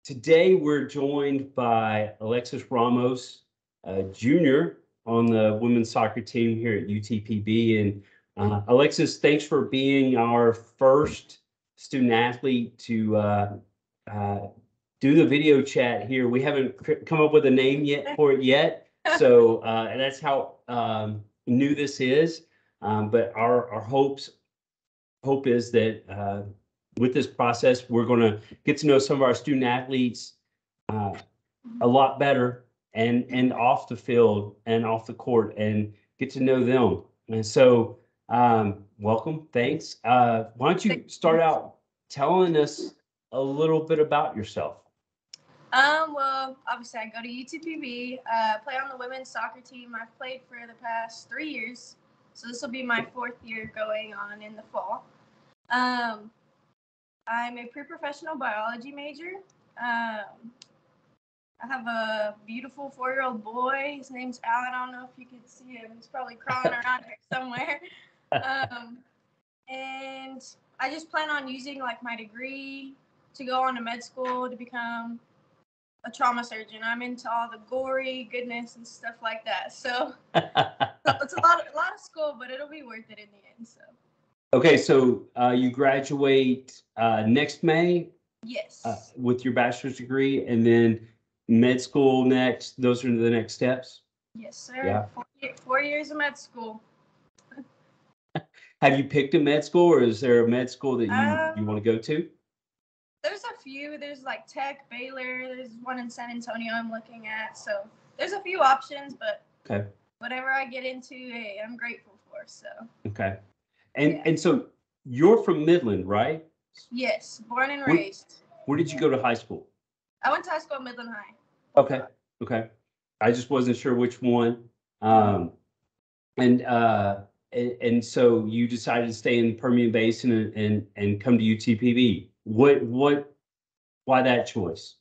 Today we're joined by Alexis Ramos, Jr. on the women's soccer team here at UTPB. And Alexis, thanks for being our first student athlete to uh, do the video chat here. We haven't come up with a name yet for it yet, so and that's how new this is. But our hope is that with this process, we're going to get to know some of our student athletes a lot better and off the field and off the court and get to know them. And so, welcome. Thanks. Why don't you start out telling us a little bit about yourself? Well, obviously I go to UTPB, play on the women's soccer team. I've played for the past 3 years, so this will be my 4th year going on in the fall. I'm a pre-professional biology major. I have a beautiful 4-year-old boy. His name's Alan. I don't know if you can see him. He's probably crawling around here somewhere. And I just plan on using like my degree to go on to med school to become a trauma surgeon. I'm into all the gory goodness and stuff like that. So it's a lot of school, but it'll be worth it in the end. So. Okay, so you graduate next May? Yes. With your bachelor's degree, and then med school next. Those are the next steps? Yes, sir. Yeah. 4 years of med school. Have you picked a med school, or is there a med school that you want to go to? There's a few. There's like Tech, Baylor. There's one in San Antonio I'm looking at. So there's a few options, but okay. Whatever I get into, hey, I'm grateful for. So. Okay. And so you're from Midland, right? Yes, born and raised. Where did you go to high school? I went to high school at Midland High. Okay. I just wasn't sure which one. And so you decided to stay in the Permian Basin and come to UTPB. Why that choice?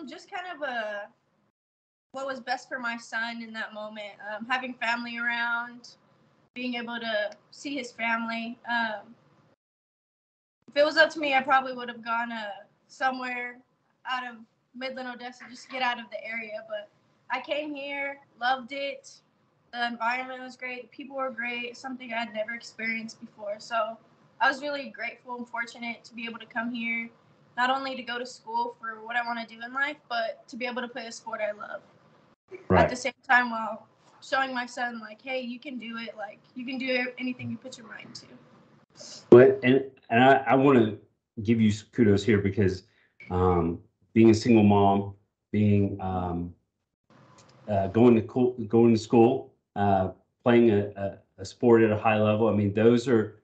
Just kind of what was best for my son in that moment. Having family around, being able to see his family. If it was up to me, I probably would have gone somewhere out of Midland, Odessa, just to get out of the area. But I came here, loved it. The environment was great. The people were great, something I'd never experienced before. So I was really grateful and fortunate to be able to come here, not only to go to school for what I want to do in life, but to be able to play a sport I love. Right. At the same time, while showing my son, like, hey, you can do it. Like, you can do anything you put your mind to. But and I want to give you kudos here because being a single mom, being going to school, playing a sport at a high level. I mean, those are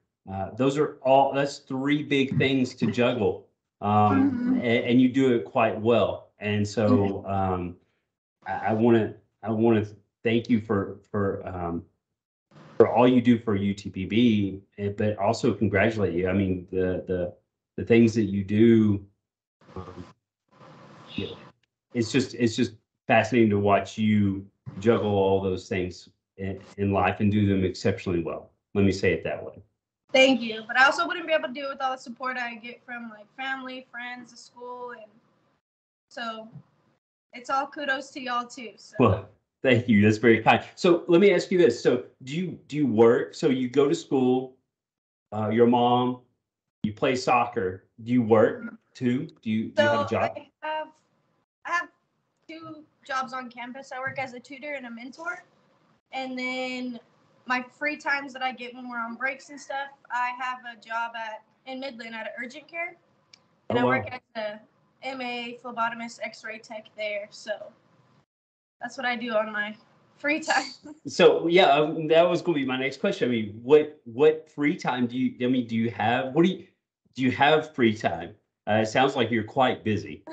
that's 3 big things to juggle, and you do it quite well. And so I want to thank you for all you do for UTPB, but also congratulate you. I mean, the things that you do, it's just fascinating to watch you juggle all those things in life and do them exceptionally well. Let me say it that way. Thank you. But I also wouldn't be able to do it with all the support I get from like family, friends, the school, and so it's all kudos to y'all too. So. Well, thank you. That's very kind. So let me ask you this. So do you work? So you go to school, your mom, you play soccer. Do you work too? Do you have a job? I have 2 jobs on campus. I work as a tutor and a mentor. And then my free times that I get when we're on breaks and stuff, I have a job in Midland at urgent care. And I work as a MA phlebotomist X-ray tech there. So that's what I do on my free time. So yeah, that was going to be my next question. I mean, what free time do you have? Do you have free time? It sounds like you're quite busy.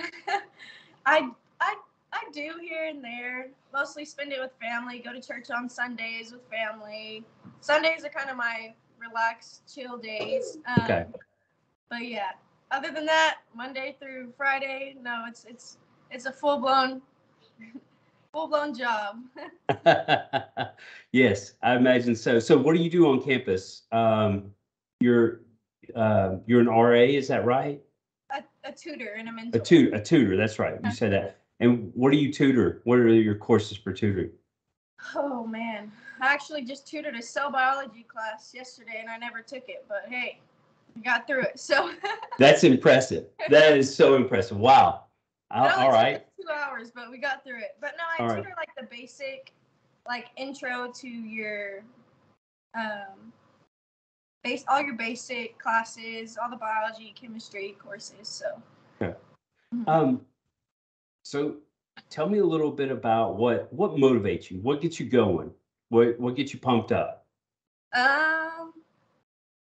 I do here and there. Mostly spend it with family. Go to church on Sundays with family. Sundays are kind of my relaxed, chill days. Okay. But yeah, other than that, Monday through Friday, no, it's a full blown job. Yes, I imagine so. So what do you do on campus? You're an RA, is that right? a tutor and a A mentor. tutor. That's right. You said that. And what do you tutor? What are your courses for tutoring? Oh man, I actually just tutored a cell biology class yesterday, and I never took it. But hey, I got through it. So That's impressive. That is so impressive. Wow. it only All took right. us 2 hours, but we got through it. But no, I All right. tutor like the basic, like intro to your all your basic classes, all the biology, chemistry courses. So. Okay. Mhm. So tell me a little bit about what motivates you, what gets you going, what gets you pumped up. Um,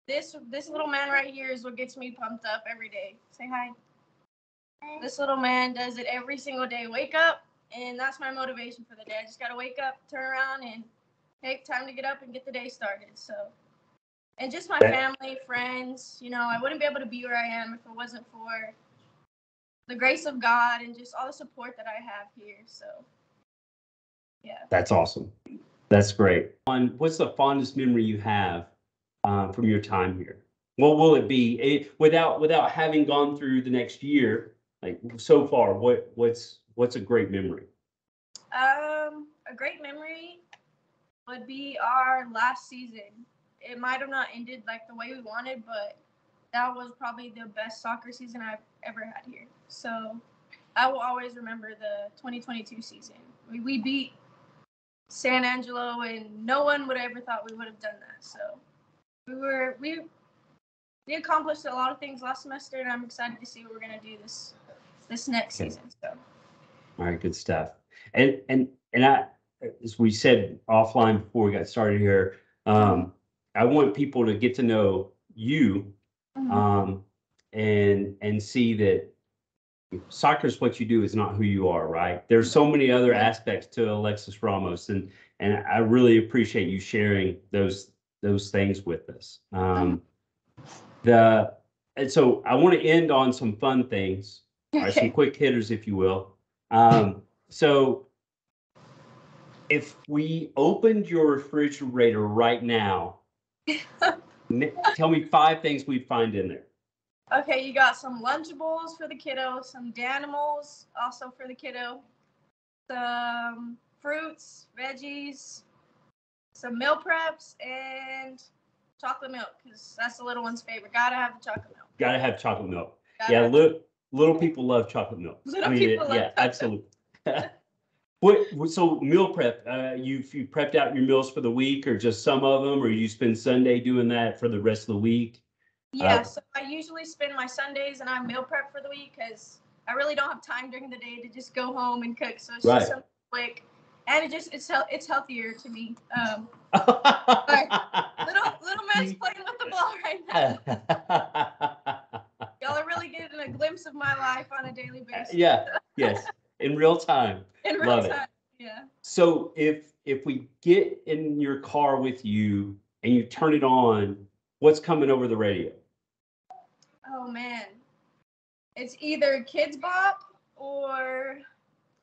this little man right here is what gets me pumped up every day. Say hi. This little man does it every single day. Wake up, and that's my motivation for the day. I just gotta wake up, turn around, and hey, time to get up and get the day started. So, and just my family, friends. You know, I wouldn't be able to be where I am if it wasn't for the grace of God and just all the support that I have here. So, yeah. That's awesome. That's great. What's the fondest memory you have from your time here? What will it be without having gone through the next year? Like so far, what's a great memory? A great memory would be our last season. It might have not ended like the way we wanted, but that was probably the best soccer season I've ever had here. So I will always remember the 2022 season. We beat San Angelo, and no one would have ever thought we would have done that. So we accomplished a lot of things last semester, and I'm excited to see what we're gonna do this next season. So. All right, good stuff. And I, as we said offline before we got started here, I want people to get to know you, and see that soccer is what you do is not who you are, right? There's so many other aspects to Alexis Ramos, and I really appreciate you sharing those things with us. And so I want to end on some fun things, all right, some quick hitters, if you will. So if we opened your refrigerator right now, tell me 5 things we'd find in there. Okay, you got some Lunchables for the kiddo, some Danimals also for the kiddo, some fruits, veggies, some meal preps, and chocolate milk, because that's the little one's favorite. Gotta have the chocolate milk. Gotta have chocolate milk. Yeah, little people love chocolate milk. Little people love chocolate. Absolutely. So meal prep, you prepped out your meals for the week, or just some of them, or you spend Sunday doing that for the rest of the week? Yeah, so I usually spend my Sundays and I meal prep for the week because I really don't have time during the day to just go home and cook. So it's just something quick, and it's healthier to me. Sorry. Little man's playing with the ball right now. Y'all are really getting a glimpse of my life on a daily basis. Yes, in real time. In real time, yeah. So if we get in your car with you and you turn it on, what's coming over the radio? Oh man, it's either Kids Bop or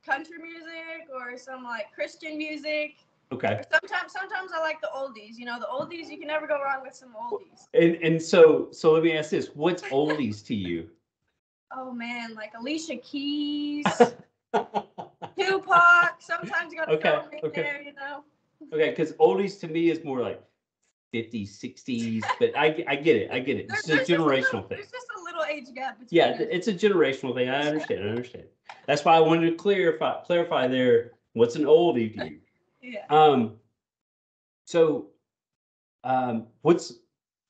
country music or some like Christian music. Okay. Or sometimes I like the oldies. You know, the oldies, you can never go wrong with some oldies. And so let me ask this: what's oldies to you? Oh man, like Alicia Keys, Tupac. Sometimes you gotta throw them in there, you know. Okay, because oldies to me is more like 50s, 60s, but I get it. It's a generational thing. There's just a little age gap between. Yeah, it's a generational thing. I understand. That's why I wanted to clarify there. What's an oldie to you? Yeah. So, what's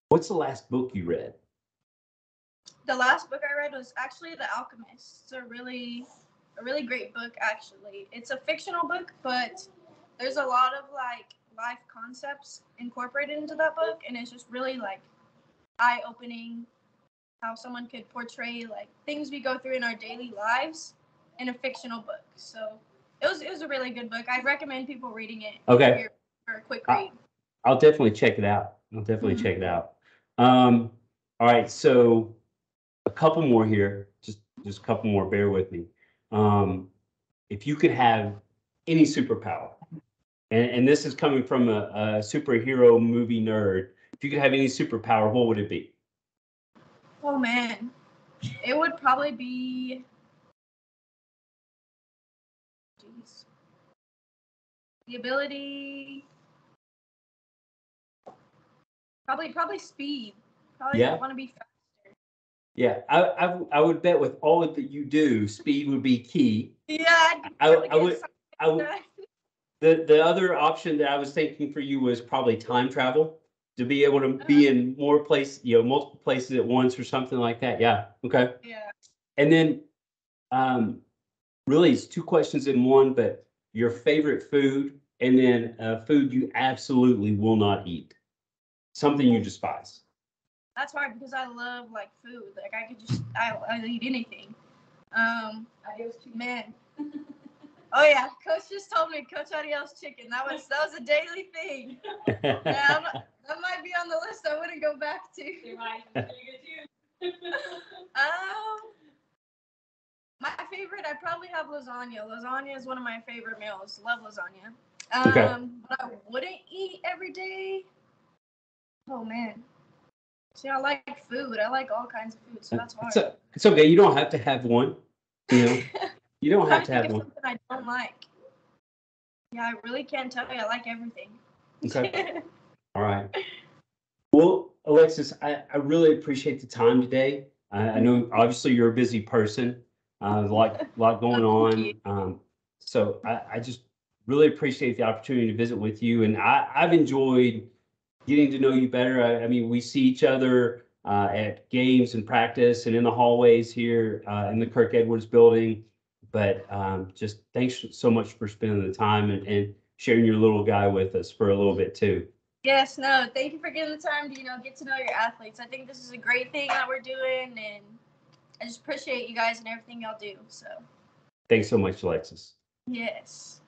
the last book you read? The last book I read was actually The Alchemist. It's a really great book, actually. It's a fictional book, but there's a lot of like life concepts incorporated into that book, and it's just really like eye-opening how someone could portray like things we go through in our daily lives in a fictional book. So it was a really good book. I recommend people reading it. Okay. For a quick read. I'll definitely check it out. All right, so a couple more here. Just a couple more. Bear with me. If you could have any superpower, and this is coming from a superhero movie nerd. If you could have any superpower, what would it be? Oh man, It would probably be, geez, the ability, probably speed. Probably Yeah. want to be faster. Yeah, I would bet with all that you do, speed would be key. Yeah, I would. The other option that I was thinking for you was probably time travel, to be able to be in more places, multiple places at once or something like that. Yeah. Okay. Yeah. And then, really, it's two questions in one, but your favorite food, and then food you absolutely will not eat, something you despise. That's hard because I love like food. Like I could just I eat anything. Man. Oh yeah, Coach just told me Coach Adios chicken. That was a daily thing. Yeah, that might be on the list. I wouldn't go back to. My favorite, I probably have lasagna. Lasagna is one of my favorite meals. Love lasagna. Okay. But I wouldn't eat every day. Oh man. See, I like food. I like all kinds of food, so that's hard. It's okay. You don't have to have one. You don't have to think have of one. something I don't like. Yeah, I really can't tell you. I like everything. Okay. All right. Well, Alexis, I really appreciate the time today. I know obviously you're a busy person, lot going on. So I just really appreciate the opportunity to visit with you, and I've enjoyed getting to know you better. I mean, we see each other at games and practice and in the hallways here in the Kirk Edwards building. But just thanks so much for spending the time and sharing your little guy with us for a little bit too. Yes, no, thank you for getting the time to, get to know your athletes. I think this is a great thing that we're doing, and I just appreciate you guys and everything y'all do. So, Thanks so much, Alexis. yes.